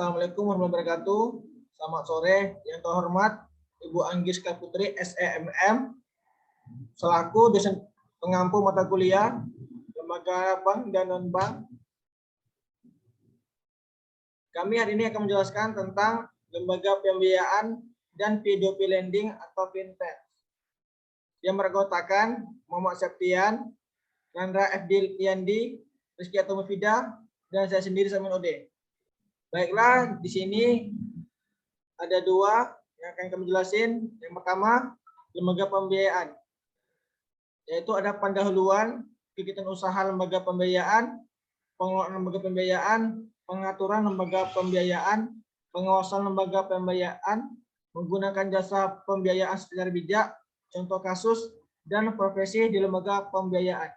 Assalamualaikum warahmatullahi wabarakatuh. Selamat sore yang terhormat Ibu Anggiska Putri SEMM selaku dosen pengampu mata kuliah lembaga bank dan non bank. Kami hari ini akan menjelaskan tentang lembaga pembiayaan dan P2P lending atau fintech yang beranggotakan Muhammad Septian, Randra FD Yandi, Rizky Atomufida, dan saya sendiri Samin Ode. Baiklah, di sini ada dua yang akan kami jelasin. Yang pertama, lembaga pembiayaan, yaitu ada pendahuluan kegiatan usaha lembaga pembiayaan, pengelolaan lembaga pembiayaan, pengaturan lembaga pembiayaan, pengawasan lembaga pembiayaan, menggunakan jasa pembiayaan secara bijak, contoh kasus, dan profesi di lembaga pembiayaan.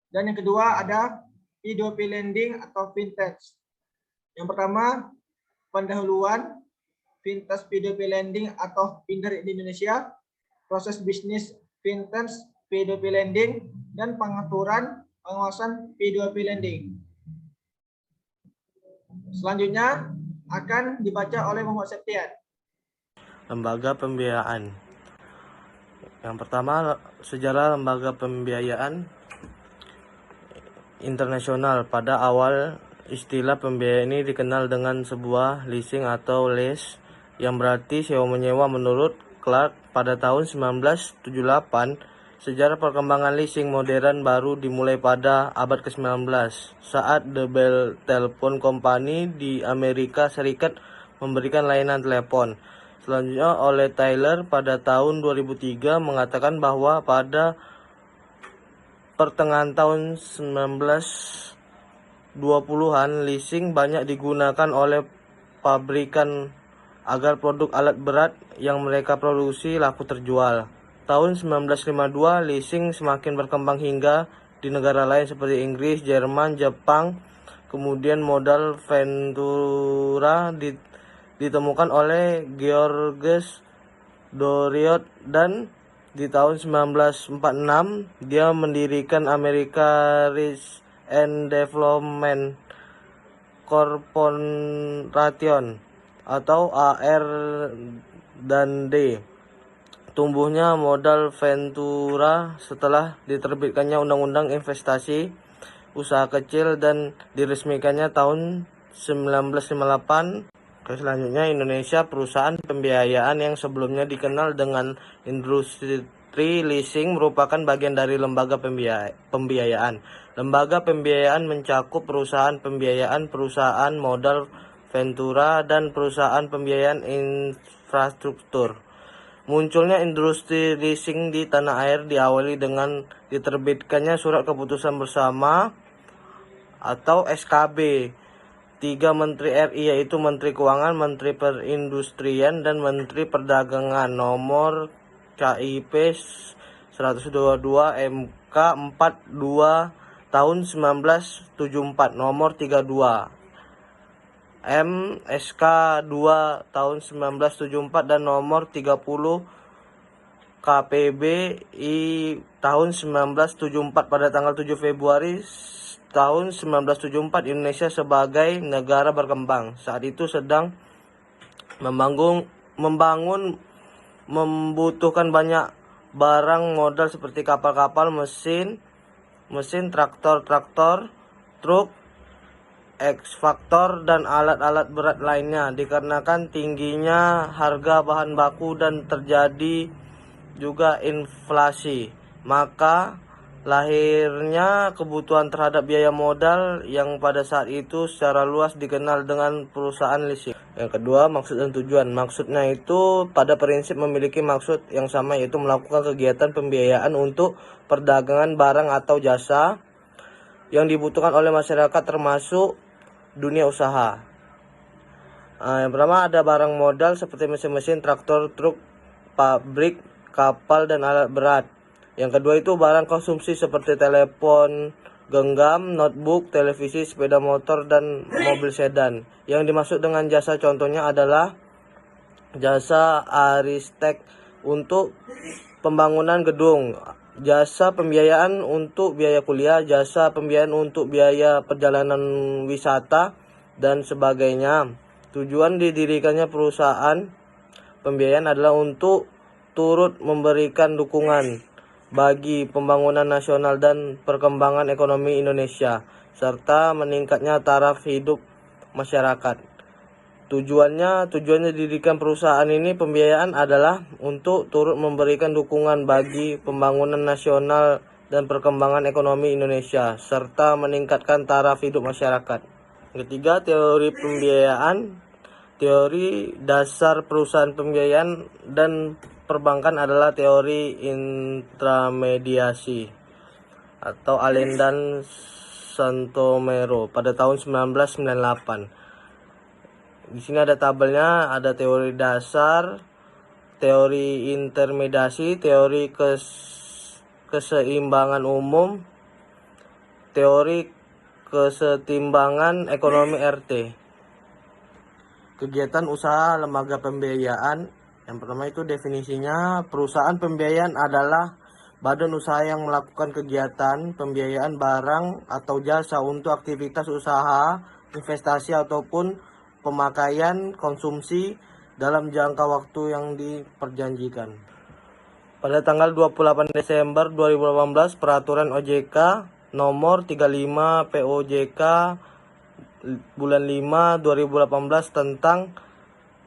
Dan yang kedua ada P2P lending atau fintech. Yang pertama, pendahuluan fintech P2P lending atau FinDer di Indonesia, proses bisnis fintech P2P lending, dan pengaturan pengawasan P2P lending. Selanjutnya akan dibaca oleh Muhammad Septian. Lembaga pembiayaan. Yang pertama, sejarah lembaga pembiayaan internasional. Pada awal, istilah pembiayaan ini dikenal dengan sebuah leasing atau lease yang berarti sewa-menyewa. Menurut Clark, pada tahun 1978, sejarah perkembangan leasing modern baru dimulai pada abad ke-19 saat The Bell Telephone Company di Amerika Serikat memberikan layanan telepon. Selanjutnya oleh Taylor pada tahun 2003 mengatakan bahwa pada pertengahan tahun 1920-an, leasing banyak digunakan oleh pabrikan agar produk alat berat yang mereka produksi laku terjual. Tahun 1952, leasing semakin berkembang hingga di negara lain seperti Inggris, Jerman, Jepang. Kemudian modal Ventura ditemukan oleh Georges Doriot dan di tahun 1946 dia mendirikan America Research and Development Corporation atau AR&D. Tumbuhnya modal Ventura setelah diterbitkannya Undang-Undang Investasi Usaha Kecil dan diresmikannya tahun 1958. Selanjutnya, Indonesia, perusahaan pembiayaan yang sebelumnya dikenal dengan industri leasing merupakan bagian dari lembaga pembiayaan. Lembaga pembiayaan mencakup perusahaan pembiayaan, perusahaan modal Ventura, dan perusahaan pembiayaan infrastruktur. Munculnya industri leasing di tanah air diawali dengan diterbitkannya Surat Keputusan Bersama atau SKB 3 Menteri RI, yaitu Menteri Keuangan, Menteri Perindustrian, dan Menteri Perdagangan nomor KIP 122 MK 42 tahun 1974, nomor 32 MSK 2 tahun 1974, dan nomor 30 KPBI tahun 1974. Pada tanggal 7 Februari tahun 1974, Indonesia sebagai negara berkembang saat itu sedang membangun membutuhkan banyak barang modal seperti kapal-kapal, mesin, traktor, truk, ekskavator, dan alat-alat berat lainnya. Dikarenakan tingginya harga bahan baku dan terjadi juga inflasi, maka lahirnya kebutuhan terhadap biaya modal yang pada saat itu secara luas dikenal dengan perusahaan leasing. Yang kedua, maksud dan tujuan. Maksudnya itu pada prinsip memiliki maksud yang sama, yaitu melakukan kegiatan pembiayaan untuk perdagangan barang atau jasa yang dibutuhkan oleh masyarakat termasuk dunia usaha. Yang pertama ada barang modal seperti mesin-mesin, traktor, truk, pabrik, kapal, dan alat berat. Yang kedua itu barang konsumsi seperti telepon genggam, notebook, televisi, sepeda motor, dan mobil sedan. Yang dimaksud dengan jasa contohnya adalah jasa arsitek untuk pembangunan gedung, jasa pembiayaan untuk biaya kuliah, jasa pembiayaan untuk biaya perjalanan wisata, dan sebagainya. Tujuan didirikannya perusahaan pembiayaan adalah untuk turut memberikan dukungan bagi pembangunan nasional dan perkembangan ekonomi Indonesia, serta meningkatnya taraf hidup masyarakat. Tujuannya didirikan perusahaan ini pembiayaan adalah untuk turut memberikan dukungan bagi pembangunan nasional dan perkembangan ekonomi Indonesia, serta meningkatkan taraf hidup masyarakat. Ketiga, teori pembiayaan. Teori dasar perusahaan pembiayaan dan perbankan adalah teori intramediasi atau Allen dan Santomero pada tahun 1998. Di sini ada tabelnya, ada teori dasar, teori intermediasi, teori keseimbangan umum, teori kesetimbangan ekonomi RT. Kegiatan usaha lembaga pembiayaan. Yang pertama itu definisinya, perusahaan pembiayaan adalah badan usaha yang melakukan kegiatan pembiayaan barang atau jasa untuk aktivitas usaha, investasi ataupun pemakaian konsumsi dalam jangka waktu yang diperjanjikan. Pada tanggal 28 Desember 2018, Peraturan OJK nomor 35 POJK bulan 5 2018 tentang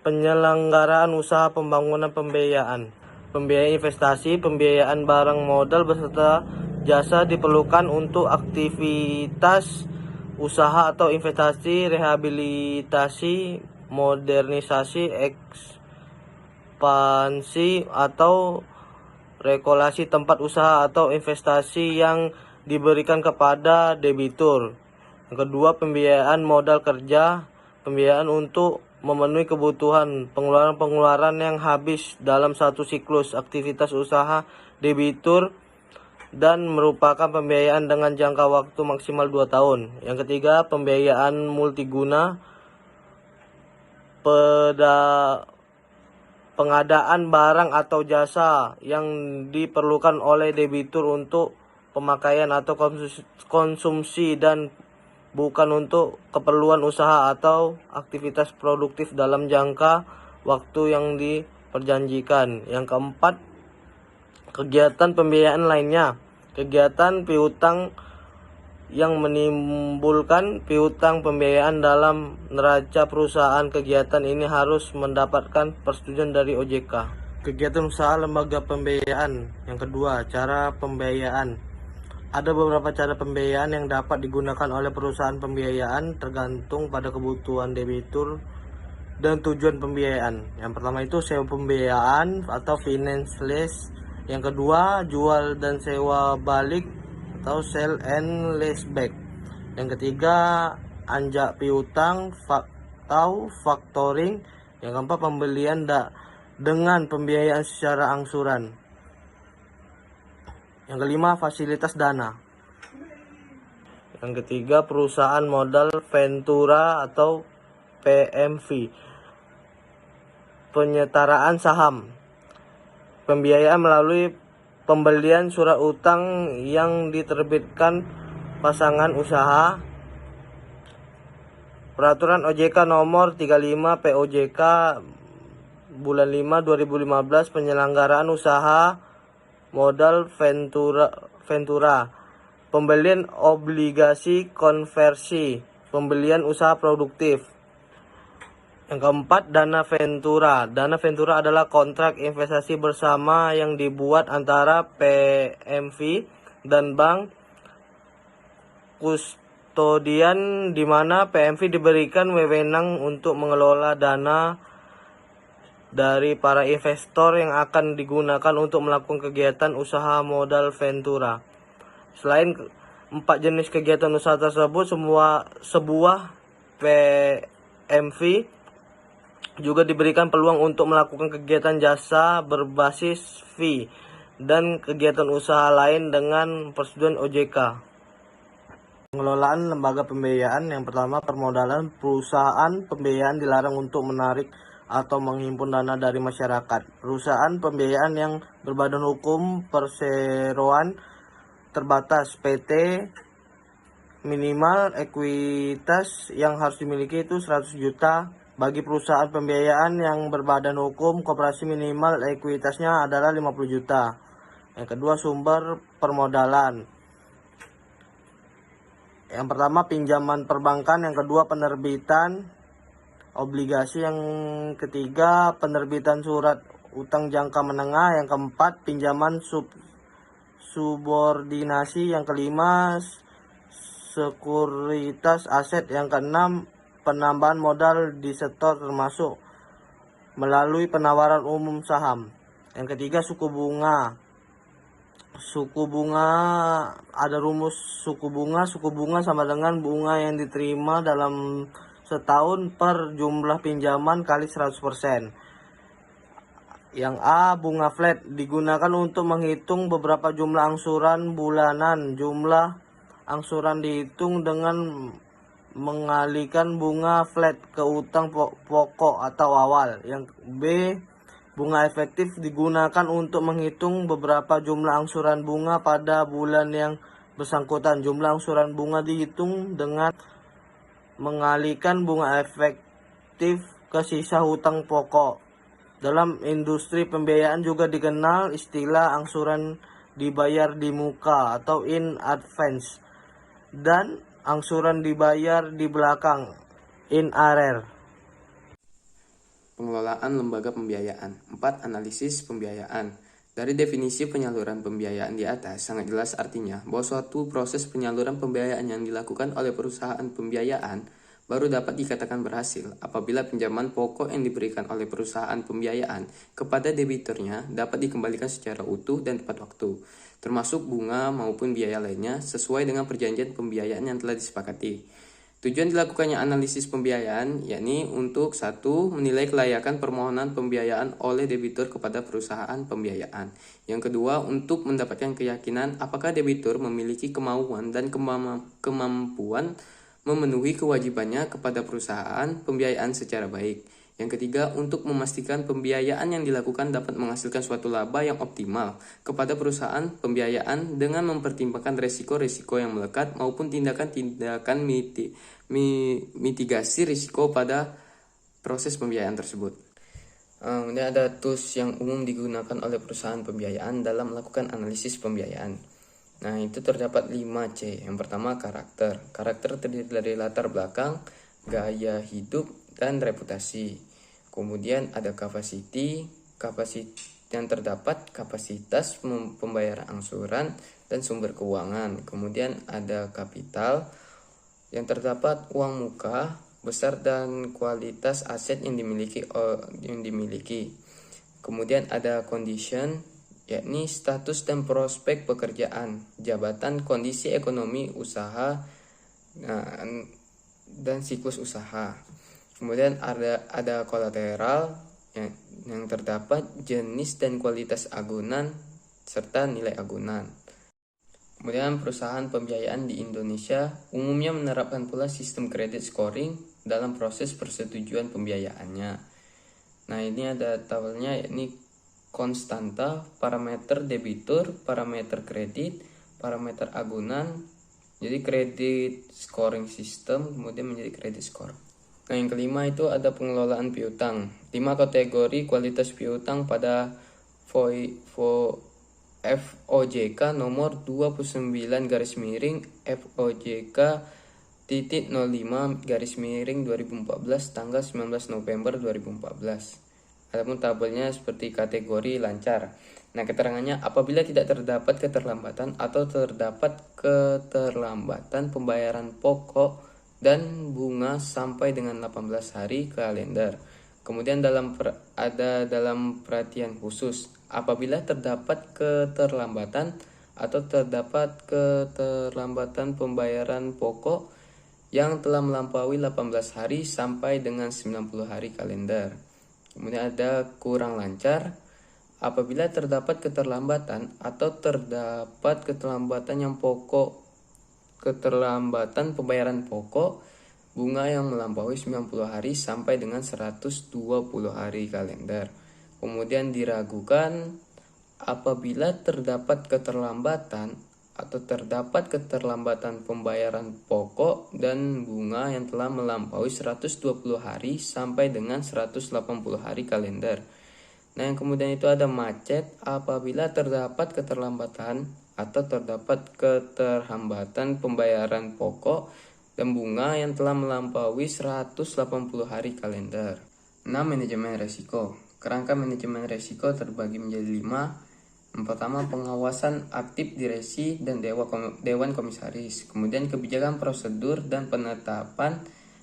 penyelenggaraan usaha pembangunan pembiayaan, pembiayaan investasi, pembiayaan barang modal beserta jasa diperlukan untuk aktivitas usaha atau investasi, rehabilitasi, modernisasi, ekspansi atau regulasi tempat usaha atau investasi yang diberikan kepada debitur. Yang kedua, pembiayaan modal kerja, pembiayaan untuk memenuhi kebutuhan pengeluaran yang habis dalam satu siklus aktivitas usaha debitur dan merupakan pembiayaan dengan jangka waktu maksimal 2 tahun. Yang ketiga, pembiayaan multiguna, pengadaan barang atau jasa yang diperlukan oleh debitur untuk pemakaian atau konsumsi dan bukan untuk keperluan usaha atau aktivitas produktif dalam jangka waktu yang diperjanjikan. Yang keempat, kegiatan pembiayaan lainnya. Kegiatan piutang yang menimbulkan piutang pembiayaan dalam neraca perusahaan. Kegiatan ini harus mendapatkan persetujuan dari OJK. Kegiatan usaha lembaga pembiayaan. Yang kedua, cara pembiayaan. Ada beberapa cara pembiayaan yang dapat digunakan oleh perusahaan pembiayaan tergantung pada kebutuhan debitur dan tujuan pembiayaan. Yang pertama itu sewa pembiayaan atau finance lease. Yang kedua, jual dan sewa balik atau sell and lease back. Yang ketiga, anjak piutang atau factoring. Yang keempat, pembelian dengan pembiayaan secara angsuran. Yang kelima, fasilitas dana. Yang ketiga, perusahaan modal ventura atau PMV. Penyetaraan saham. Pembiayaan melalui pembelian surat utang yang diterbitkan pasangan usaha. Peraturan OJK nomor 35 POJK bulan 5 2015 penyelenggaraan usaha modal ventura, pembelian obligasi konversi, pembelian usaha produktif. Yang keempat, dana ventura. Dana ventura adalah kontrak investasi bersama yang dibuat antara PMV dan bank kustodian, di mana PMV diberikan wewenang untuk mengelola dana dari para investor yang akan digunakan untuk melakukan kegiatan usaha modal ventura. Selain 4 jenis kegiatan usaha tersebut, sebuah PMV juga diberikan peluang untuk melakukan kegiatan jasa berbasis fee dan kegiatan usaha lain dengan persetujuan OJK. Pengelolaan lembaga pembiayaan. Yang pertama, permodalan. Perusahaan pembiayaan dilarang untuk menarik atau menghimpun dana dari masyarakat. Perusahaan pembiayaan yang berbadan hukum perseroan terbatas PT minimal ekuitas yang harus dimiliki itu 100 juta. Bagi perusahaan pembiayaan yang berbadan hukum, koperasi minimal ekuitasnya adalah 50 juta. Yang kedua, sumber permodalan. Yang pertama, pinjaman perbankan. Yang kedua, penerbitan obligasi. Yang ketiga, penerbitan surat utang jangka menengah. Yang keempat, pinjaman subordinasi. Yang kelima, sekuritas aset. Yang keenam, penambahan modal di sektor termasuk melalui penawaran umum saham. Yang ketiga, suku bunga. Suku bunga, ada rumus suku bunga. Suku bunga sama dengan bunga yang diterima dalam setahun per jumlah pinjaman kali 100%. Yang A, bunga flat digunakan untuk menghitung beberapa jumlah angsuran bulanan. Jumlah angsuran dihitung dengan mengalihkan bunga flat ke utang pokok atau awal. Yang B, bunga efektif digunakan untuk menghitung beberapa jumlah angsuran bunga pada bulan yang bersangkutan. Jumlah angsuran bunga dihitung dengan mengalihkan bunga efektif ke sisa hutang pokok. Dalam industri pembiayaan juga dikenal istilah angsuran dibayar di muka atau in advance, dan angsuran dibayar di belakang, in arrear. Pengelolaan lembaga pembiayaan. 4. Analisis pembiayaan. Dari definisi penyaluran pembiayaan di atas, sangat jelas artinya bahwa suatu proses penyaluran pembiayaan yang dilakukan oleh perusahaan pembiayaan baru dapat dikatakan berhasil apabila pinjaman pokok yang diberikan oleh perusahaan pembiayaan kepada debiturnya dapat dikembalikan secara utuh dan tepat waktu, termasuk bunga maupun biaya lainnya sesuai dengan perjanjian pembiayaan yang telah disepakati. Tujuan dilakukannya analisis pembiayaan yakni untuk 1. Menilai kelayakan permohonan pembiayaan oleh debitur kepada perusahaan pembiayaan. Yang kedua, untuk mendapatkan keyakinan apakah debitur memiliki kemauan dan kemampuan memenuhi kewajibannya kepada perusahaan pembiayaan secara baik. Yang ketiga, untuk memastikan pembiayaan yang dilakukan dapat menghasilkan suatu laba yang optimal kepada perusahaan pembiayaan dengan mempertimbangkan resiko-resiko yang melekat maupun tindakan-tindakan mitigasi risiko pada proses pembiayaan tersebut. Kemudian ada tools yang umum digunakan oleh perusahaan pembiayaan dalam melakukan analisis pembiayaan. Nah, itu terdapat 5C. Yang pertama, karakter. Karakter terdiri dari latar belakang, gaya hidup, dan reputasi. Kemudian ada capacity yang terdapat kapasitas pembayaran angsuran dan sumber keuangan. Kemudian ada kapital yang terdapat uang muka, besar dan kualitas aset yang dimiliki. Kemudian ada condition, yakni status dan prospek pekerjaan, jabatan, kondisi ekonomi usaha, dan siklus usaha. Kemudian ada kolateral yang terdapat jenis dan kualitas agunan serta nilai agunan. Kemudian perusahaan pembiayaan di Indonesia umumnya menerapkan pula sistem credit scoring dalam proses persetujuan pembiayaannya. Nah, ini ada tabelnya yakni konstanta, parameter debitur, parameter kredit, parameter agunan. Jadi kredit scoring system kemudian menjadi credit score. Nah, yang kelima itu ada pengelolaan piutang. 5 kategori kualitas piutang pada FOJK nomor 29/FOJK.05/2014 tanggal 19 November 2014. Adapun tabelnya seperti kategori lancar. Nah, keterangannya apabila tidak terdapat keterlambatan atau terdapat keterlambatan pembayaran pokok dan bunga sampai dengan 18 hari kalender. Kemudian dalam perhatian khusus, apabila terdapat keterlambatan atau terdapat keterlambatan pembayaran pokok yang telah melampaui 18 hari sampai dengan 90 hari kalender. Kemudian ada kurang lancar, apabila terdapat keterlambatan atau terdapat keterlambatan pembayaran pokok bunga yang melampaui 90 hari sampai dengan 120 hari kalender. Kemudian diragukan apabila terdapat keterlambatan atau terdapat keterlambatan pembayaran pokok dan bunga yang telah melampaui 120 hari sampai dengan 180 hari kalender. Nah, yang kemudian itu ada macet apabila terdapat keterlambatan atau terdapat keterhambatan pembayaran pokok dan bunga yang telah melampaui 180 hari kalender. 6. Manajemen risiko. Kerangka manajemen risiko terbagi menjadi 5. Yang pertama, pengawasan aktif diresi dan dewan komisaris. Kemudian kebijakan prosedur dan penetapan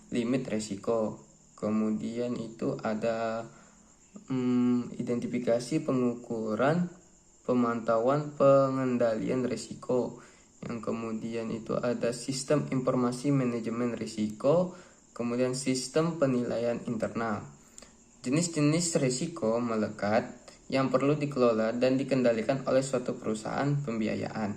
limit risiko. Kemudian itu ada identifikasi, pengukuran, pemantauan, pengendalian risiko. Yang kemudian itu ada sistem informasi manajemen risiko, kemudian sistem penilaian internal. Jenis-jenis risiko melekat yang perlu dikelola dan dikendalikan oleh suatu perusahaan pembiayaan.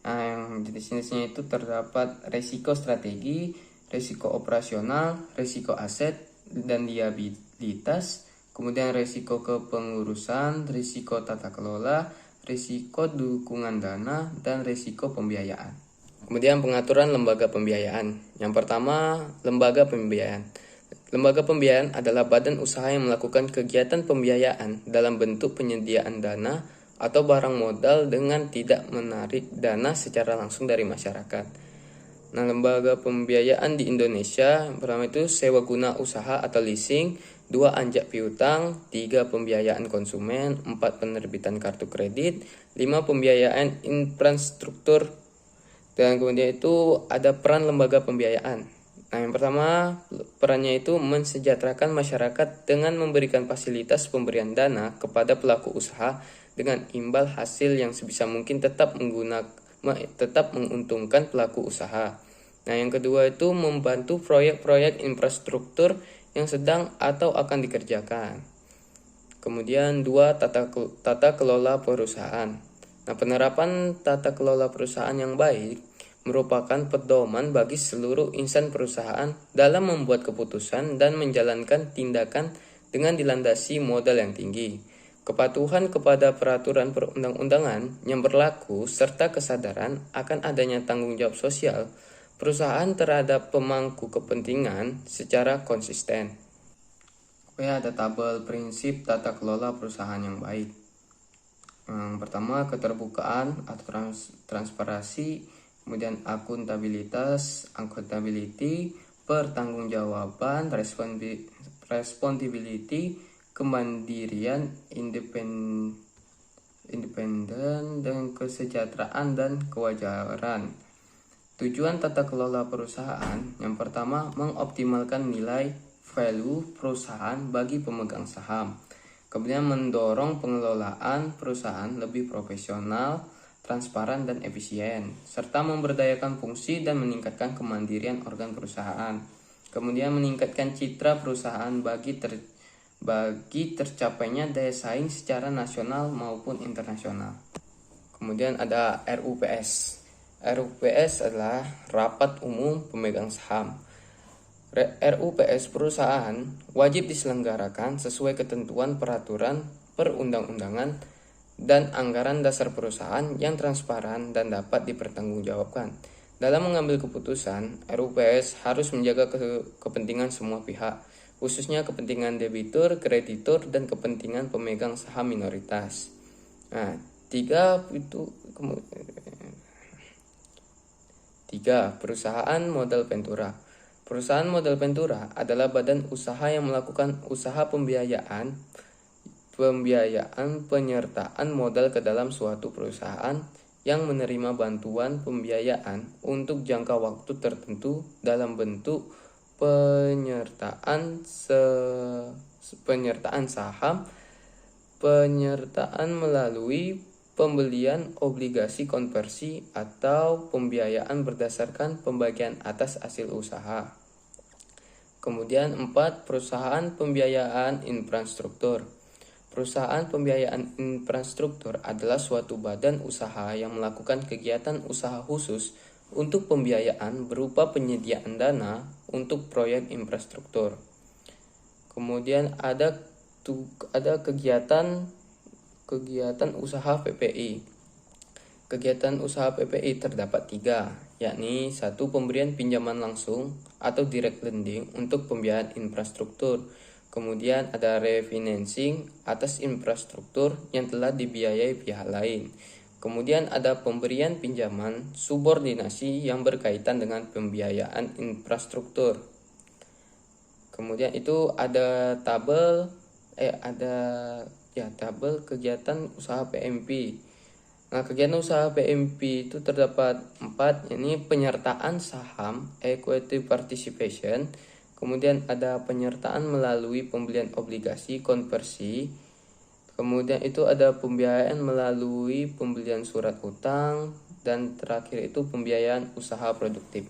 Nah, yang jenis-jenisnya itu terdapat risiko strategi, risiko operasional, risiko aset dan liabilitas, kemudian risiko kepengurusan, risiko tata kelola, risiko dukungan dana, dan risiko pembiayaan. Kemudian pengaturan lembaga pembiayaan. Yang pertama, lembaga pembiayaan. Lembaga pembiayaan adalah badan usaha yang melakukan kegiatan pembiayaan dalam bentuk penyediaan dana atau barang modal dengan tidak menarik dana secara langsung dari masyarakat. Nah, lembaga pembiayaan di Indonesia yang pertama itu sewa guna usaha atau leasing, 2 anjak piutang, 3 pembiayaan konsumen, 4 penerbitan kartu kredit, 5 pembiayaan infrastruktur, dan kemudian itu ada peran lembaga pembiayaan. Nah, yang pertama, perannya itu mensejahterakan masyarakat dengan memberikan fasilitas pemberian dana kepada pelaku usaha dengan imbal hasil yang sebisa mungkin tetap menguntungkan pelaku usaha. Nah, yang kedua itu membantu proyek-proyek infrastruktur yang sedang atau akan dikerjakan. Kemudian 2, tata kelola perusahaan. Nah, penerapan tata kelola perusahaan yang baik merupakan pedoman bagi seluruh insan perusahaan dalam membuat keputusan dan menjalankan tindakan dengan dilandasi modal yang tinggi, kepatuhan kepada peraturan perundang-undangan yang berlaku, serta kesadaran akan adanya tanggung jawab sosial perusahaan terhadap pemangku kepentingan secara konsisten. Ada tabel prinsip tata kelola perusahaan yang baik. Yang pertama, keterbukaan atau transparansi, kemudian akuntabilitas, accountability, pertanggungjawaban, responsibility, kemandirian, independen, dan kesejahteraan dan kewajaran. Tujuan tata kelola perusahaan yang pertama, mengoptimalkan nilai value perusahaan bagi pemegang saham. Kemudian mendorong pengelolaan perusahaan lebih profesional, transparan, dan efisien, serta memberdayakan fungsi dan meningkatkan kemandirian organ perusahaan. Kemudian meningkatkan citra perusahaan bagi tercapainya daya saing secara nasional maupun internasional. Kemudian ada RUPS. RUPS adalah Rapat Umum Pemegang Saham. RUPS perusahaan wajib diselenggarakan sesuai ketentuan peraturan perundang-undangan dan anggaran dasar perusahaan yang transparan dan dapat dipertanggungjawabkan. Dalam mengambil keputusan, RUPS harus menjaga kepentingan semua pihak, khususnya kepentingan debitur, kreditur, dan kepentingan pemegang saham minoritas. Nah, 3. Perusahaan modal ventura. Perusahaan modal ventura adalah badan usaha yang melakukan usaha pembiayaan penyertaan modal ke dalam suatu perusahaan yang menerima bantuan pembiayaan untuk jangka waktu tertentu dalam bentuk penyertaan saham, penyertaan melalui pembelian obligasi konversi, atau pembiayaan berdasarkan pembagian atas hasil usaha. Kemudian 4. Perusahaan pembiayaan infrastruktur. Perusahaan pembiayaan infrastruktur adalah suatu badan usaha yang melakukan kegiatan usaha khusus untuk pembiayaan berupa penyediaan dana untuk proyek infrastruktur. Kemudian ada kegiatan usaha PPI. kegiatan usaha PPI terdapat 3, yakni 1. Pemberian pinjaman langsung atau direct lending untuk pembiayaan infrastruktur. Kemudian ada refinancing atas infrastruktur yang telah dibiayai pihak lain. Kemudian ada pemberian pinjaman subordinasi yang berkaitan dengan pembiayaan infrastruktur. Kemudian itu ada tabel kegiatan usaha PMP. Nah, kegiatan usaha PMP itu terdapat 4, yakni penyertaan saham, equity participation. Kemudian ada penyertaan melalui pembelian obligasi, konversi. Kemudian itu ada pembiayaan melalui pembelian surat utang. Dan terakhir itu pembiayaan usaha produktif.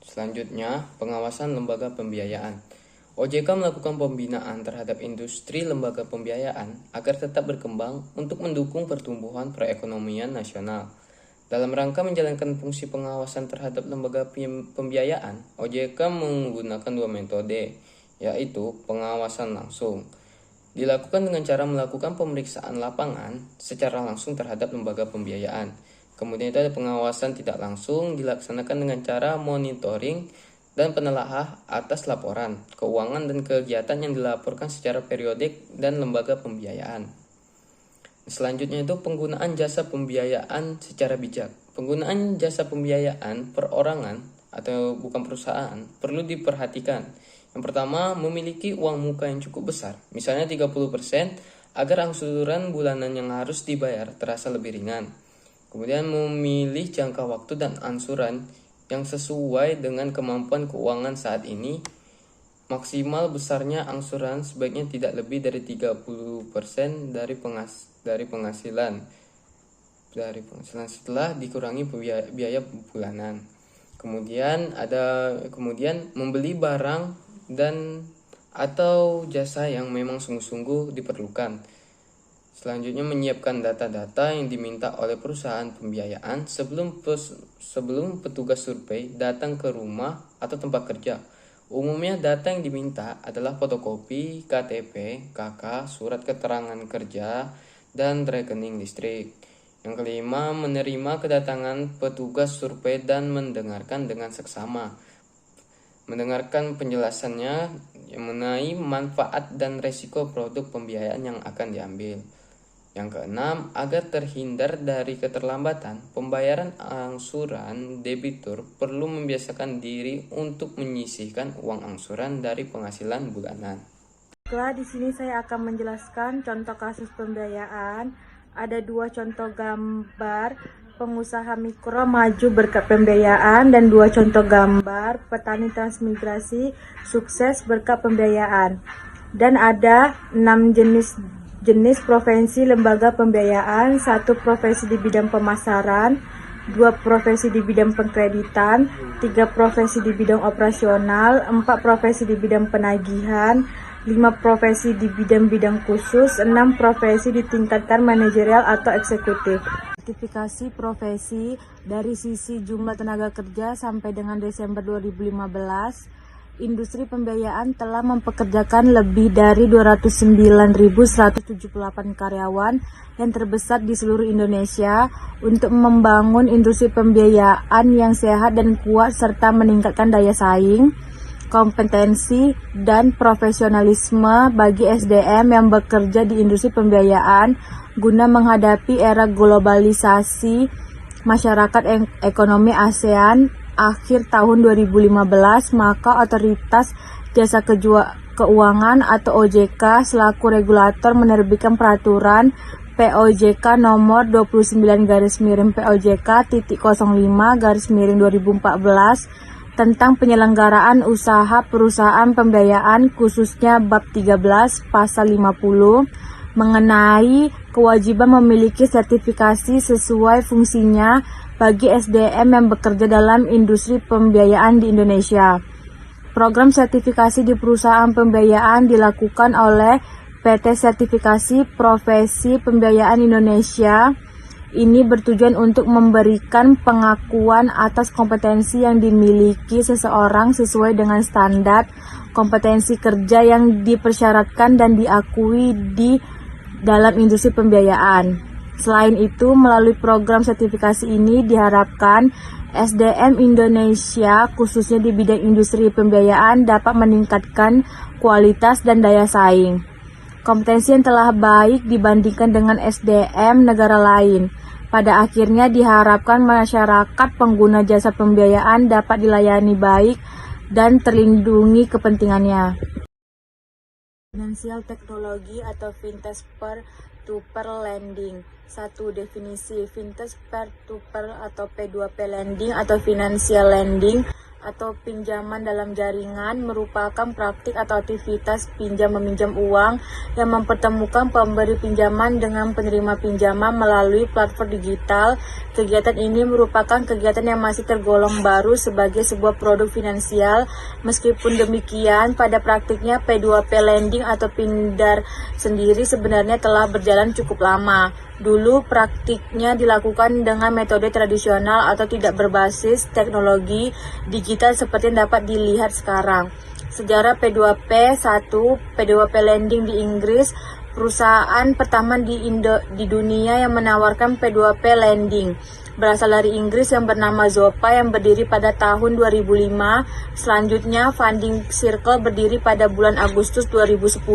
Selanjutnya, pengawasan lembaga pembiayaan. OJK melakukan pembinaan terhadap industri lembaga pembiayaan agar tetap berkembang untuk mendukung pertumbuhan perekonomian nasional. Dalam rangka menjalankan fungsi pengawasan terhadap lembaga pembiayaan, OJK menggunakan 2 metode, yaitu pengawasan langsung. Dilakukan dengan cara melakukan pemeriksaan lapangan secara langsung terhadap lembaga pembiayaan. Kemudian itu ada pengawasan tidak langsung, dilaksanakan dengan cara monitoring dan penelaahan atas laporan, keuangan dan kegiatan yang dilaporkan secara periodik dan lembaga pembiayaan. Selanjutnya itu penggunaan jasa pembiayaan secara bijak. Penggunaan jasa pembiayaan perorangan atau bukan perusahaan perlu diperhatikan. Yang pertama, memiliki uang muka yang cukup besar, misalnya 30%, agar angsuran bulanan yang harus dibayar terasa lebih ringan. Kemudian memilih jangka waktu dan angsuran yang sesuai dengan kemampuan keuangan saat ini. Maksimal besarnya angsuran sebaiknya tidak lebih dari 30% dari penghasilan setelah dikurangi biaya bulanan. Kemudian membeli barang dan atau jasa yang memang sungguh-sungguh diperlukan. Selanjutnya, menyiapkan data-data yang diminta oleh perusahaan pembiayaan sebelum petugas survei datang ke rumah atau tempat kerja. Umumnya data yang diminta adalah fotokopi KTP, KK, surat keterangan kerja, dan rekening listrik. Yang kelima, menerima kedatangan petugas survei dan mendengarkan dengan seksama. Mendengarkan penjelasannya mengenai manfaat dan risiko produk pembiayaan yang akan diambil. Yang keenam, agar terhindar dari keterlambatan pembayaran angsuran, debitur perlu membiasakan diri untuk menyisihkan uang angsuran dari penghasilan bulanan. Baiklah, di sini saya akan menjelaskan contoh kasus pembiayaan. Ada 2 contoh gambar pengusaha mikro maju berkat pembiayaan dan 2 contoh gambar petani transmigrasi sukses berkat pembiayaan. Dan ada 6 jenis profesi lembaga pembiayaan, 1 profesi di bidang pemasaran, 2 profesi di bidang pengkreditan, 3 profesi di bidang operasional, 4 profesi di bidang penagihan, 5 profesi di bidang-bidang khusus, 6 profesi di tingkatan manajerial atau eksekutif. Sertifikasi profesi dari sisi jumlah tenaga kerja sampai dengan Desember 2015, industri pembiayaan telah mempekerjakan lebih dari 209.178 karyawan yang terbesar di seluruh Indonesia untuk membangun industri pembiayaan yang sehat dan kuat serta meningkatkan daya saing, kompetensi, dan profesionalisme bagi SDM yang bekerja di industri pembiayaan guna menghadapi era globalisasi masyarakat ekonomi ASEAN akhir tahun 2015, maka Otoritas Jasa Keuangan atau OJK selaku regulator menerbitkan peraturan POJK nomor 29/POJK.05/2014 tentang penyelenggaraan usaha perusahaan pembiayaan, khususnya bab 13 pasal 50 mengenai kewajiban memiliki sertifikasi sesuai fungsinya bagi SDM yang bekerja dalam industri pembiayaan di Indonesia. Program sertifikasi di perusahaan pembiayaan dilakukan oleh PT Sertifikasi Profesi Pembiayaan Indonesia. Ini bertujuan untuk memberikan pengakuan atas kompetensi yang dimiliki seseorang sesuai dengan standar kompetensi kerja yang dipersyaratkan dan diakui di dalam industri pembiayaan. Selain itu, melalui program sertifikasi ini diharapkan SDM Indonesia, khususnya di bidang industri pembiayaan, dapat meningkatkan kualitas dan daya saing. Kompetensi yang telah baik dibandingkan dengan SDM negara lain. Pada akhirnya diharapkan masyarakat pengguna jasa pembiayaan dapat dilayani baik dan terlindungi kepentingannya. Financial Technology atau Fintech Peer-to-Peer Lending. 1. Definisi Fintech Peer-to-Peer atau P2P Lending atau Financial Lending atau pinjaman dalam jaringan merupakan praktik atau aktivitas pinjam-meminjam uang yang mempertemukan pemberi pinjaman dengan penerima pinjaman melalui platform digital. Kegiatan ini merupakan kegiatan yang masih tergolong baru sebagai sebuah produk finansial. Meskipun demikian, pada praktiknya P2P Lending atau Pindar sendiri sebenarnya telah berjalan cukup lama. Dulu praktiknya dilakukan dengan metode tradisional atau tidak berbasis teknologi digital seperti yang dapat dilihat sekarang. Sejarah P2P. 1. P2P Lending di Inggris, perusahaan pertama di dunia yang menawarkan P2P Lending. Berasal dari Inggris yang bernama Zopa yang berdiri pada tahun 2005. Selanjutnya Funding Circle berdiri pada bulan Agustus 2010.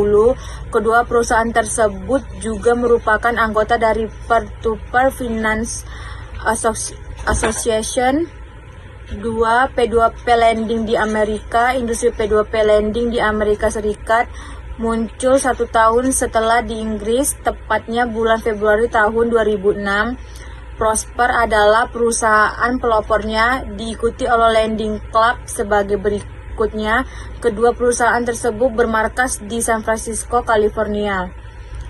Kedua perusahaan tersebut juga merupakan anggota dari Peer-to-Peer Finance Association. 2. P2P Lending di Amerika. Industri P2P Lending di Amerika Serikat muncul 1 tahun setelah di Inggris, tepatnya bulan Februari tahun 2006. Prosper adalah perusahaan pelopornya, diikuti oleh Lending Club sebagai berikutnya. Kedua perusahaan tersebut bermarkas di San Francisco, California.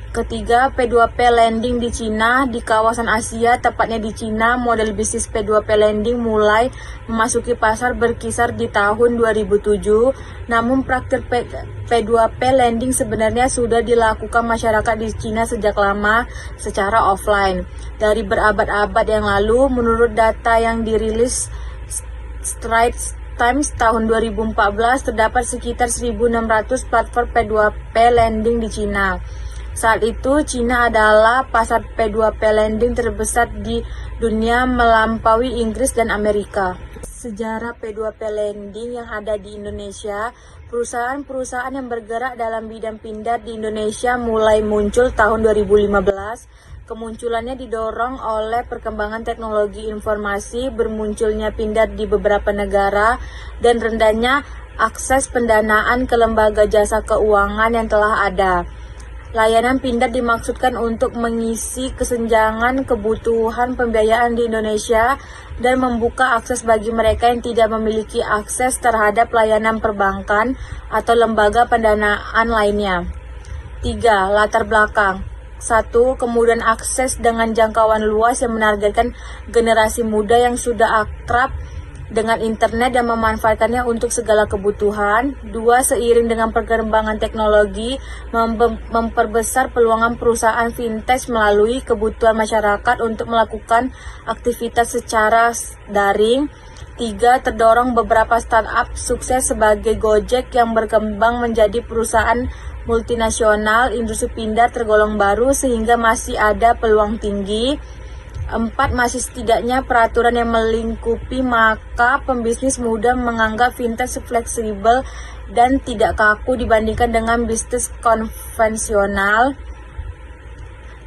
Ketiga, P2P Lending di Cina. Di kawasan Asia, tepatnya di Cina, model bisnis P2P Lending mulai memasuki pasar berkisar di tahun 2007. Namun praktik P2P Lending sebenarnya sudah dilakukan masyarakat di Cina sejak lama secara offline. Dari berabad-abad yang lalu, menurut data yang dirilis Straits Times tahun 2014, terdapat sekitar 1.600 platform P2P Lending di Cina. Saat itu, Cina adalah pasar P2P Lending terbesar di dunia melampaui Inggris dan Amerika. Sejarah P2P Lending yang ada di Indonesia. Perusahaan-perusahaan yang bergerak dalam bidang pindad di Indonesia mulai muncul tahun 2015. Kemunculannya didorong oleh perkembangan teknologi informasi, bermunculnya pindad di beberapa negara, dan rendahnya akses pendanaan ke lembaga jasa keuangan yang telah ada. Layanan pindad dimaksudkan untuk mengisi kesenjangan kebutuhan pembiayaan di Indonesia dan membuka akses bagi mereka yang tidak memiliki akses terhadap layanan perbankan atau lembaga pendanaan lainnya. 3. Latar belakang. 1. Kemudahan akses dengan jangkauan luas yang menargetkan generasi muda yang sudah akrab dengan internet dan memanfaatkannya untuk segala kebutuhan. 2. Seiring dengan perkembangan teknologi, memperbesar peluang perusahaan fintech melalui kebutuhan masyarakat untuk melakukan aktivitas secara daring. 3. Terdorong beberapa startup sukses sebagai Gojek yang berkembang menjadi perusahaan multinasional. Industri pindad tergolong baru sehingga masih ada peluang tinggi. 4. Masih setidaknya peraturan yang melingkupi, maka pembisnis muda menganggap fintech fleksibel dan tidak kaku dibandingkan dengan bisnis konvensional.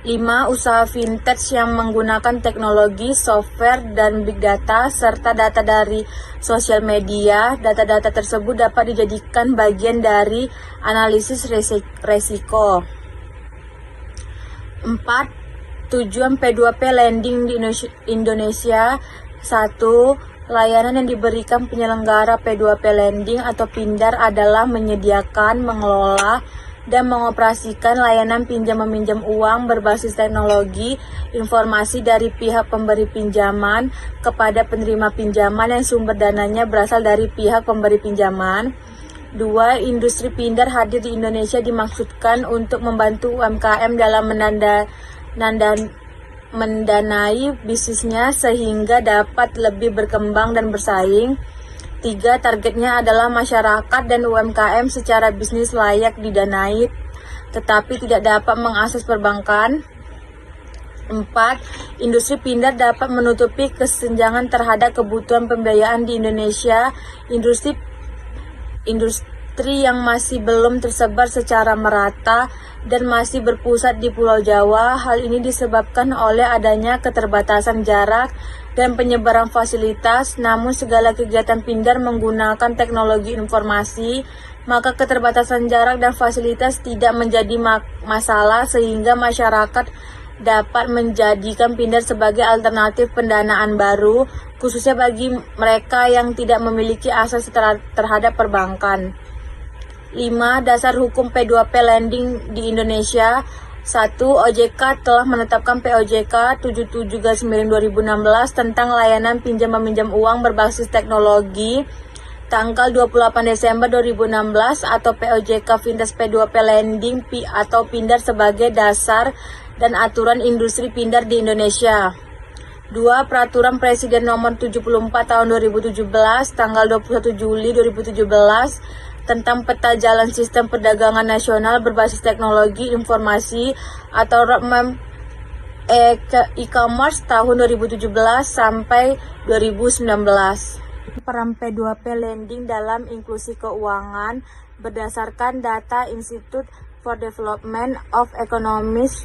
5. Usaha fintech yang menggunakan teknologi, software, dan big data, serta data dari sosial media. Data-data tersebut dapat dijadikan bagian dari analisis resiko. 4. Tujuan P2P Lending di Indonesia. 1. Layanan yang diberikan penyelenggara P2P Lending atau Pindar adalah menyediakan, mengelola, dan mengoperasikan layanan pinjam-meminjam uang berbasis teknologi informasi dari pihak pemberi pinjaman kepada penerima pinjaman yang sumber dananya berasal dari pihak pemberi pinjaman. 2. Industri Pindar hadir di Indonesia dimaksudkan untuk membantu UMKM dalam mendanai bisnisnya sehingga dapat lebih berkembang dan bersaing. 3. Targetnya adalah masyarakat dan UMKM secara bisnis layak didanai, tetapi tidak dapat mengakses perbankan. 4. Industri pindar dapat menutupi kesenjangan terhadap kebutuhan pembiayaan di Indonesia. Industri yang masih belum tersebar secara merata dan masih berpusat di Pulau Jawa. Hal ini disebabkan oleh adanya keterbatasan jarak dan penyebaran fasilitas. Namun segala kegiatan pindar menggunakan teknologi informasi, maka keterbatasan jarak dan fasilitas tidak menjadi masalah, sehingga masyarakat dapat menjadikan pindar sebagai alternatif pendanaan baru, khususnya bagi mereka yang tidak memiliki akses terhadap perbankan. 5. Dasar hukum P2P lending di Indonesia. 1. OJK telah menetapkan POJK 77/2016 tentang layanan pinjam-meminjam uang berbasis teknologi tanggal 28 Desember 2016 atau POJK Fintech P2P Lending atau Pindar sebagai dasar dan aturan industri pindar di Indonesia. 2. Peraturan Presiden Nomor 74 Tahun 2017 tanggal 21 Juli 2017 tentang peta jalan sistem perdagangan nasional berbasis teknologi informasi atau roadmap e-commerce tahun 2017 sampai 2019. Peran P2P lending dalam inklusi keuangan berdasarkan data Institute for Development of Economics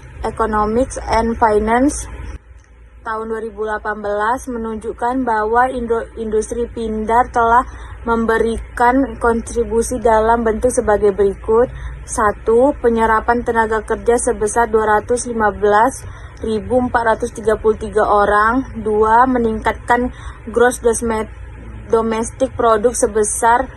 and Finance tahun 2018 menunjukkan bahwa industri pindar telah memberikan kontribusi dalam bentuk sebagai berikut. 1. Penyerapan tenaga kerja sebesar 215.433 orang. 2. Meningkatkan gross domestic product sebesar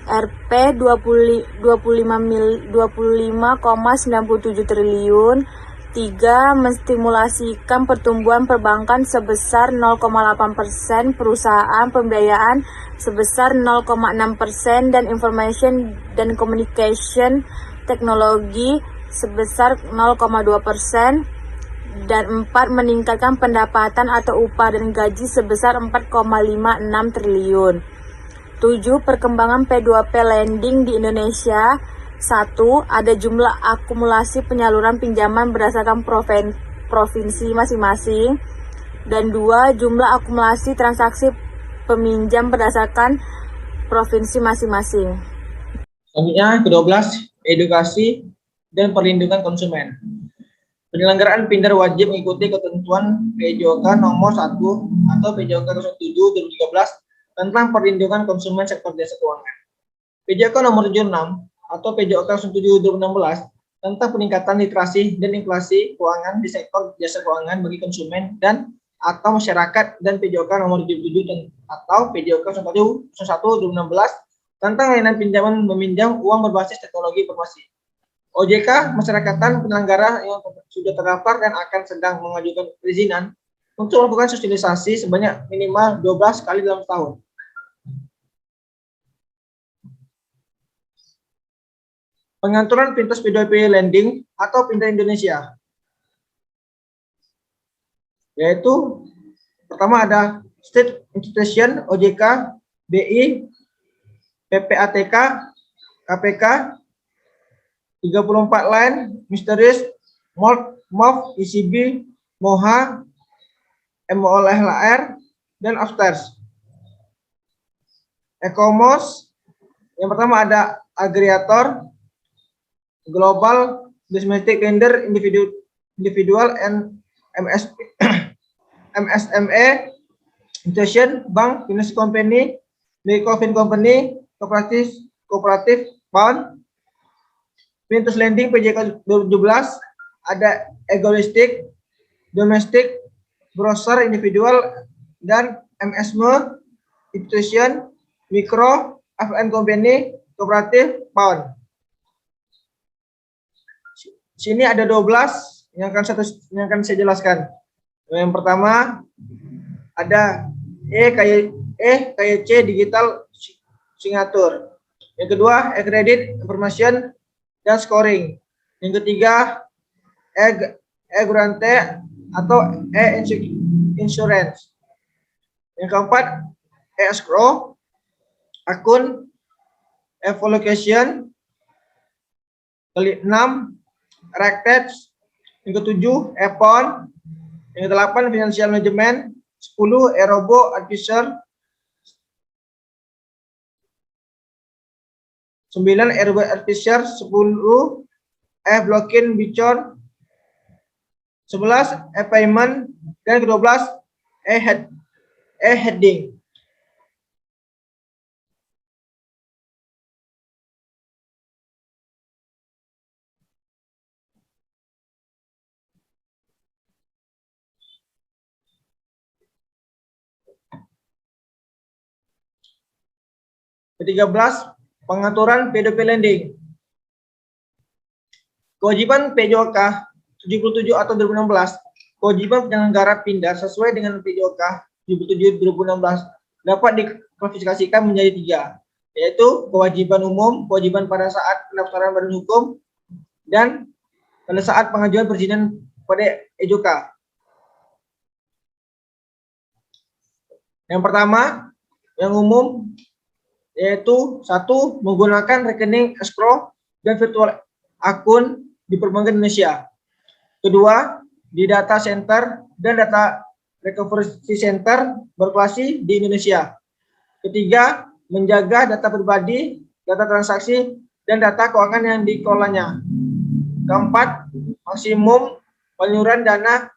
Rp 25,97 triliun. 3. Menstimulasikan pertumbuhan perbankan sebesar 0,8%, perusahaan pembiayaan sebesar 0,6%, dan information dan communication teknologi sebesar 0,2%. Dan 4. Meningkatkan pendapatan atau upah dan gaji sebesar 4,56 triliun. 7. Perkembangan P2P lending di Indonesia. 1. Ada jumlah akumulasi penyaluran pinjaman berdasarkan provinsi masing-masing. Dan 2. Jumlah akumulasi transaksi peminjam berdasarkan provinsi masing-masing. Selanjutnya, ke-12, edukasi dan perlindungan konsumen. Penyelenggaraan pindar wajib mengikuti ketentuan PJOK nomor 1 atau PJOK 07/2013 tentang perlindungan konsumen sektor jasa keuangan. PJOK nomor 76 atau PJOK 07/2016 tentang peningkatan literasi dan inklusi keuangan di sektor jasa keuangan bagi konsumen dan atau masyarakat, dan PJOK nomor 77 atau PJOK 01/2016 tentang layanan pinjaman meminjam uang berbasis teknologi informasi. OJK masyarakatan penyelenggara yang sudah terdaftar dan akan sedang mengajukan perizinan untuk melakukan sosialisasi sebanyak minimal 12 kali dalam tahun. Pengaturan Fintech P2P lending atau Pindar Indonesia, yaitu pertama ada State Institution, OJK, BI, PPATK, KPK, 34 lain, Mysterious, MOF, ECB, MOHA, MOLHR, dan Upstairs. E-commerce, yang pertama ada Aggregator, Global Domestic Lender, Individual and MSME, Institution, Bank, Finance Company, Microfin Company, Kooperatif, Bank. Pintus Lending PJK 2017 ada Egoistic, Domestic, Browser, Individual, dan MSME, Institution, Mikro, FN Company, Kooperatif, Pound. Sini ada 12 yang akan saya jelaskan. Yang pertama ada EKYC Digital Signature. Yang kedua e-credit information dan scoring. Yang ketiga e-grante atau e-insurance. Yang keempat e-escrow, akun, e-allocation. 6 Rectex, Yang ketujuh, Epon. Yang kedelapan, Financial Management. 10, Aerobo Advisor. 9, Aerobo Advisor. 10, Blocking Bicor. 11, Payment. Dan ke-12, Heading. Ke-13, pengaturan P2P lending. Kewajiban PJOK 77 atau 2016, kewajiban penyelenggara pindah sesuai dengan PJOK 77 2016 dapat diklasifikasikan menjadi 3, yaitu kewajiban umum, kewajiban pada saat pendaftaran badan hukum, dan pada saat pengajuan perizinan pada EJOK. Yang pertama, yang umum, yaitu 1, menggunakan rekening escrow dan virtual akun di perbankan Indonesia. Kedua, di data center dan data recovery center berlokasi di Indonesia. Ketiga, menjaga data pribadi, data transaksi, dan data keuangan yang dikelolanya. Keempat, maksimum penyaluran dana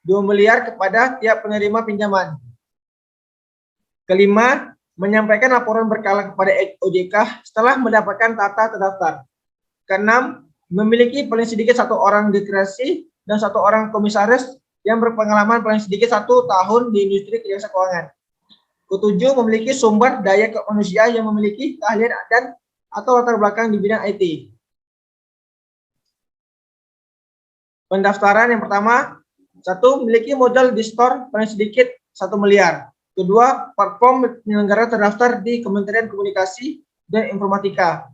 2 miliar kepada tiap penerima pinjaman. Kelima, menyampaikan laporan berkala kepada OJK setelah mendapatkan tata terdaftar. Keenam, memiliki paling sedikit 1 orang direksi dan 1 orang komisaris yang berpengalaman paling sedikit 1 tahun di industri jasa keuangan. Ketujuh, memiliki sumber daya manusia yang memiliki keahlian dan atau latar belakang di bidang IT. Pendaftaran yang pertama, 1, memiliki modal di store paling sedikit 1 miliar. Kedua, platform penyelenggara terdaftar di Kementerian Komunikasi dan Informatika.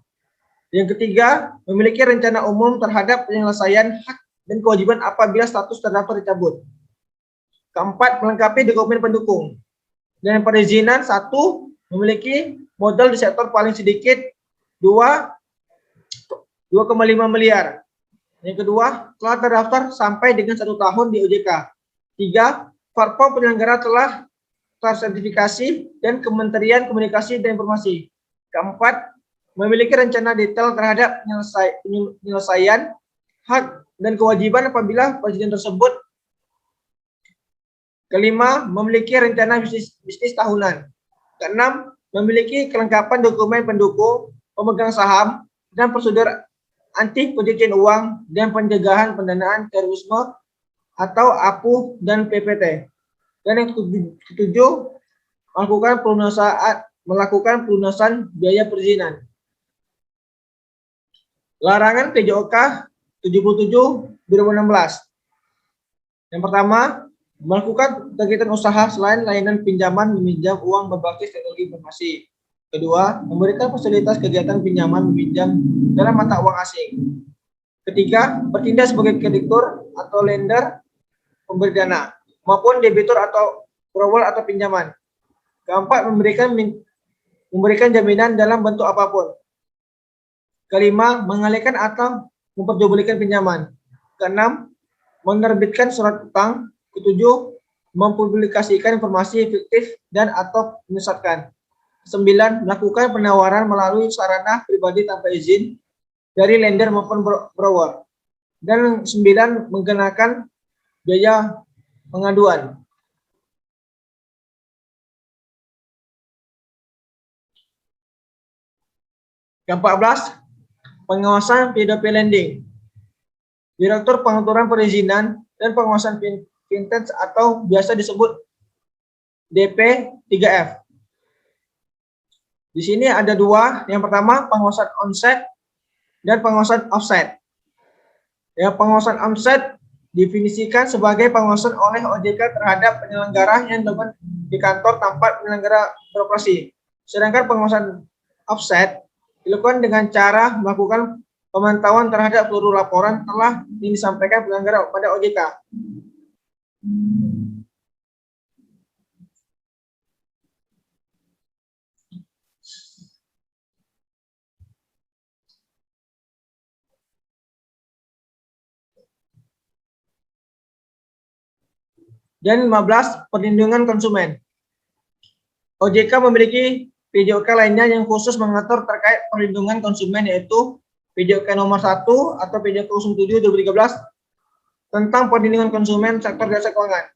Yang ketiga, memiliki rencana umum terhadap penyelesaian hak dan kewajiban apabila status terdaftar dicabut. Keempat, melengkapi dokumen pendukung. Dan perizinan, 1, memiliki modal di sektor paling sedikit 2,5 miliar. Yang kedua, telah terdaftar sampai dengan 1 tahun di OJK. 3, platform penyelenggara telah tersertifikasi dan Kementerian Komunikasi dan Informasi. Keempat, memiliki rencana detail terhadap penyelesaian hak dan kewajiban apabila perizinan tersebut. Kelima, memiliki rencana bisnis tahunan. Keenam, memiliki kelengkapan dokumen pendukung, pemegang saham, dan prosedur anti pencucian uang dan pencegahan pendanaan terorisme atau APU dan PPT. Dan yang ketujuh, melakukan pelunasan biaya perizinan. Larangan PJOK 77 2016. Yang pertama, melakukan kegiatan usaha selain layanan pinjaman meminjam uang berbasis teknologi informasi. Kedua, memberikan fasilitas kegiatan pinjaman meminjam dalam mata uang asing. Ketiga, bertindak sebagai kreditur atau lender pemberi dana maupun debitur atau borrower atau pinjaman. Keempat, memberikan jaminan dalam bentuk apapun. Kelima, mengalihkan atau memperjualbelikan pinjaman. Keenam, menerbitkan surat utang. Ketujuh, mempublikasikan informasi fiktif dan atau menyesatkan. 9, melakukan penawaran melalui sarana pribadi tanpa izin dari lender maupun borrower. Dan 9, menggunakan biaya pengaduan. Yang 14, pengawasan P2P lending. Direktur Pengaturan Perizinan dan Pengawasan Fintech atau biasa disebut DP3F. Di sini ada 2. Yang pertama, pengawasan onset dan pengawasan offset. Ya, pengawasan onset definisikan sebagai pengawasan oleh OJK terhadap penyelenggara yang dilakukan di kantor tempat penyelenggara beroperasi. Sedangkan pengawasan offset dilakukan dengan cara melakukan pemantauan terhadap seluruh laporan telah disampaikan penyelenggara pada OJK. Dan 15, perlindungan konsumen. OJK memiliki PJOK lainnya yang khusus mengatur terkait perlindungan konsumen, yaitu PJOK nomor 1 atau PJOK 07 2013 tentang perlindungan konsumen sektor jasa keuangan.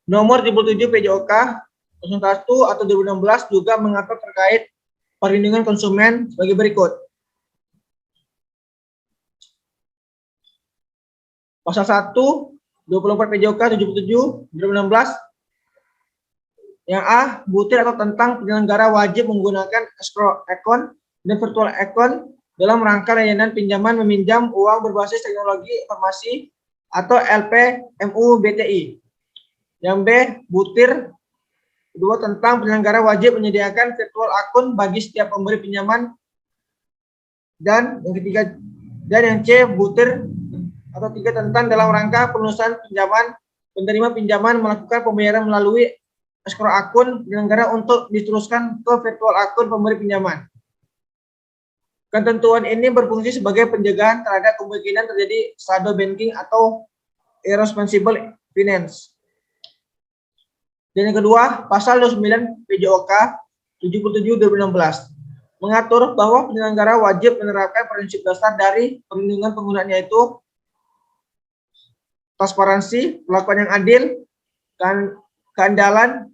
Nomor 77 PJOK 01 atau 2016 juga mengatur terkait perlindungan konsumen sebagai berikut. Pasal 1, 24 PJOK 77 2016 yang A, butir atau tentang penyelenggara wajib menggunakan escrow account dan virtual account dalam rangka layanan pinjaman meminjam uang berbasis teknologi informasi atau LPMU BTI. Yang B, butir kedua tentang penyelenggara wajib menyediakan virtual account bagi setiap pemberi pinjaman. Dan yang ketiga, dan yang C, butir atau 3 tentang dalam rangka pelunasan pinjaman, penerima pinjaman melakukan pembayaran melalui escrow akun penyelenggara untuk diteruskan ke virtual akun pemberi pinjaman. Ketentuan ini berfungsi sebagai pencegahan terhadap kemungkinan terjadi shadow banking atau irresponsible finance. Dan yang kedua, pasal 29 PJOK 77 2016 mengatur bahwa penyelenggara wajib menerapkan prinsip dasar dari perlindungan penggunaan, yaitu transparansi, perlakuan yang adil, keandalan,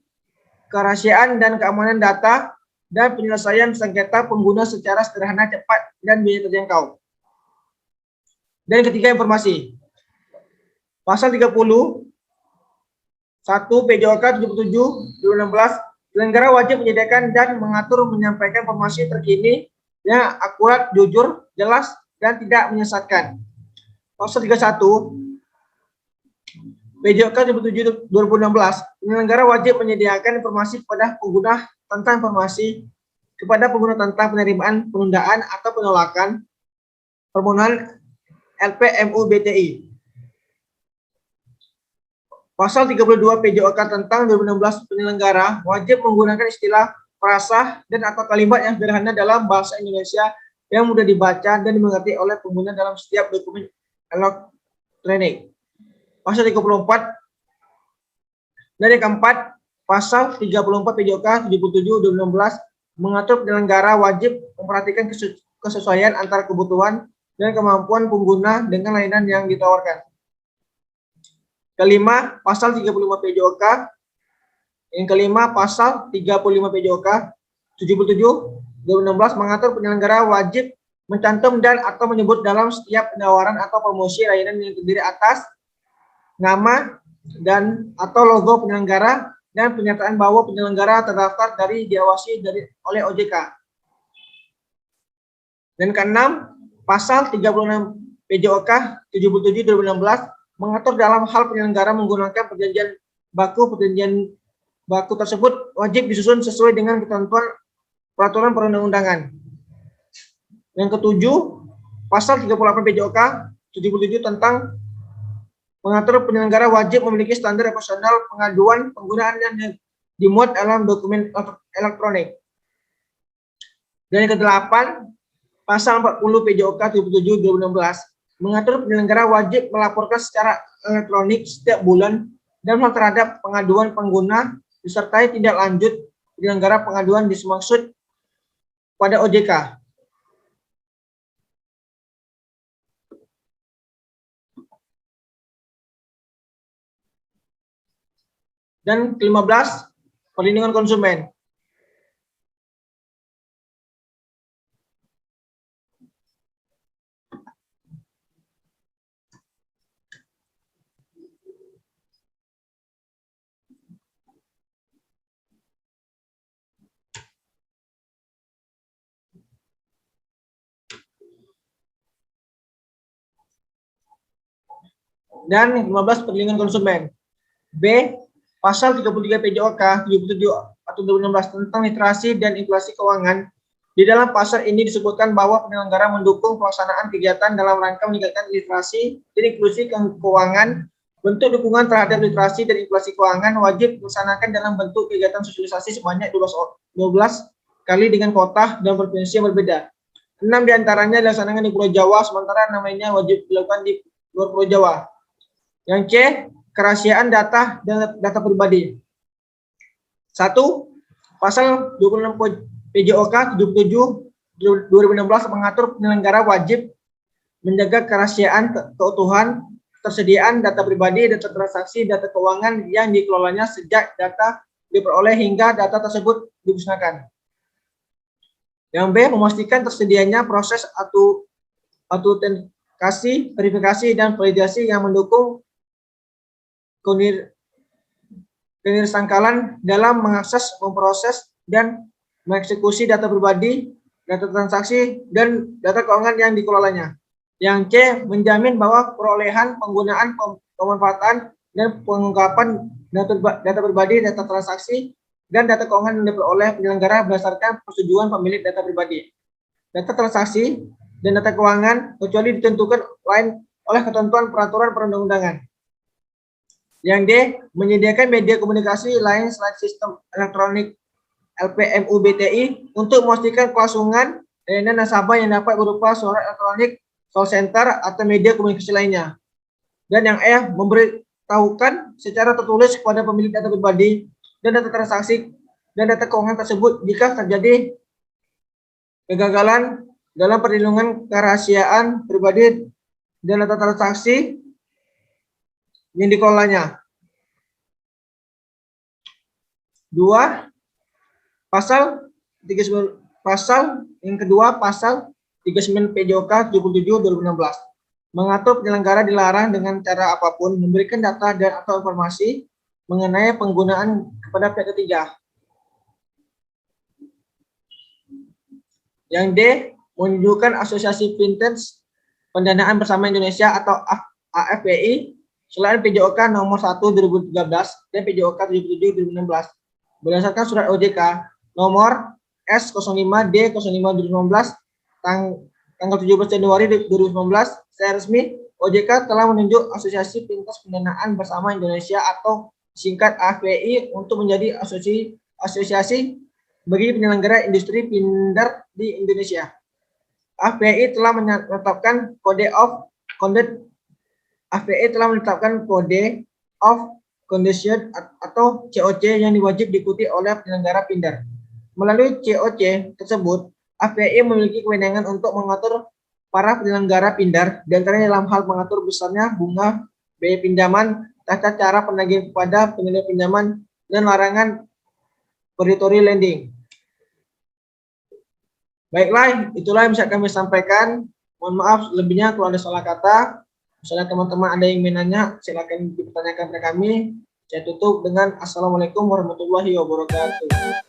kerahasiaan dan keamanan data, dan penyelesaian sengketa pengguna secara sederhana, cepat, dan biaya terjangkau. Dan ketiga, informasi. Pasal 30 1 PJOK 77 2016, penyelenggara wajib menyediakan dan mengatur menyampaikan informasi terkini yang akurat, jujur, jelas, dan tidak menyesatkan. Pasal 31 PJOK 77 2016, penyelenggara wajib menyediakan informasi kepada pengguna tentang penerimaan, penundaan, atau penolakan permohonan LPMU BTI. Pasal 32 PJOK tentang 2016, penyelenggara wajib menggunakan istilah, frasa, dan atau kalimat yang sederhana dalam bahasa Indonesia yang mudah dibaca dan dimengerti oleh pengguna dalam setiap dokumen elektronik. Pasal 34. Dan yang keempat, pasal 34 PJOK 77 2016 mengatur penyelenggara wajib memperhatikan kesesuaian antara kebutuhan dan kemampuan pengguna dengan layanan yang ditawarkan. Kelima, pasal 35 PJOK. Yang kelima, pasal 35 PJOK 77 2016 mengatur penyelenggara wajib mencantum dan atau menyebut dalam setiap penawaran atau promosi layanan yang terdiri atas nama dan atau logo penyelenggara dan pernyataan bahwa penyelenggara terdaftar dari diawasi oleh OJK. Dan keenam, pasal 36 PJOK 77 2016 mengatur dalam hal penyelenggara menggunakan perjanjian baku tersebut wajib disusun sesuai dengan ketentuan peraturan perundang-undangan. Yang ketujuh, pasal 38 PJOK 77 tentang mengatur penyelenggara wajib memiliki standar operasional pengaduan penggunaan yang dimuat dalam dokumen elektronik. Dan yang kedelapan, pasal 40 PJOK 77 2016 mengatur penyelenggara wajib melaporkan secara elektronik setiap bulan dan hal terhadap pengaduan pengguna disertai tindak lanjut penyelenggara pengaduan dimaksud pada OJK. Dan ke-15, perlindungan konsumen. Dan 15, perlindungan konsumen. B, pasal 33 PJOK 77 atau 2016 tentang literasi dan inklusi keuangan. Di dalam pasal ini disebutkan bahwa penyelenggara mendukung pelaksanaan kegiatan dalam rangka meningkatkan literasi dan inklusi keuangan. Bentuk dukungan terhadap literasi dan inklusi keuangan wajib dilaksanakan dalam bentuk kegiatan sosialisasi sebanyak 12 kali dengan kota dan provinsi yang berbeda. 6 diantaranya dilaksanakan di Pulau Jawa, sementara 6 lainnya wajib dilakukan di luar Pulau Jawa. Yang C, kerahasiaan data dan data pribadi. 1. Pasal 26 PJOK 77 2016 mengatur penyelenggara wajib menjaga kerahasiaan keutuhan, ketersediaan data pribadi, data transaksi, data keuangan yang dikelolanya sejak data diperoleh hingga data tersebut dimusnahkan. Yang B, memastikan tersedianya proses autentikasi, verifikasi, dan validasi yang mendukung kenisangkalan dalam mengakses, memproses, dan mengeksekusi data pribadi, data transaksi, dan data keuangan yang dikelolanya. Yang C, menjamin bahwa perolehan, penggunaan, pemanfaatan, dan pengungkapan data pribadi, data transaksi, dan data keuangan yang diperoleh penyelenggara berdasarkan persetujuan pemilik data pribadi, data transaksi, dan data keuangan kecuali ditentukan lain oleh ketentuan peraturan perundang-undangan. Yang D, menyediakan media komunikasi lain selain sistem elektronik LPMU BTI untuk memastikan kelangsungan layanan nasabah yang dapat berupa surat elektronik, call center, atau media komunikasi lainnya. Dan yang E, memberitahukan secara tertulis kepada pemilik data pribadi dan data transaksi dan data keuangan tersebut jika terjadi kegagalan dalam perlindungan kerahasiaan pribadi dan data transaksi yang dikelolanya. 2. Pasal 39 PJOK 77 2016 mengatur penyelenggara dilarang dengan cara apapun memberikan data dan atau informasi mengenai penggunaan kepada pihak ketiga. Yang D, menunjukkan Asosiasi Fintech Pendanaan Bersama Indonesia atau AFPI selain PJOK nomor 1 2013 dan PJOK 77 2016 berdasarkan surat OJK nomor S05D05 tanggal 17 Januari 2019 secara resmi OJK telah menunjuk Asosiasi Fintech Pendanaan Bersama Indonesia atau singkat AFPI untuk menjadi asosiasi bagi penyelenggara industri fintech di Indonesia. AFPI telah menetapkan Code of Conduct atau COC yang wajib diikuti oleh penyelenggara fintech. Melalui COC tersebut, AFPI memiliki kewenangan untuk mengatur para penyelenggara fintech, diantaranya dalam hal mengatur besarnya bunga, biaya pinjaman, tata cara penagihan kepada penyedia pinjaman, dan larangan predatory lending. Baiklah, itulah yang bisa kami sampaikan. Mohon maaf lebihnya kalau ada salah kata. Misalnya teman-teman ada yang menanya, silakan dipertanyakan kepada kami. Saya tutup dengan Assalamualaikum warahmatullahi wabarakatuh.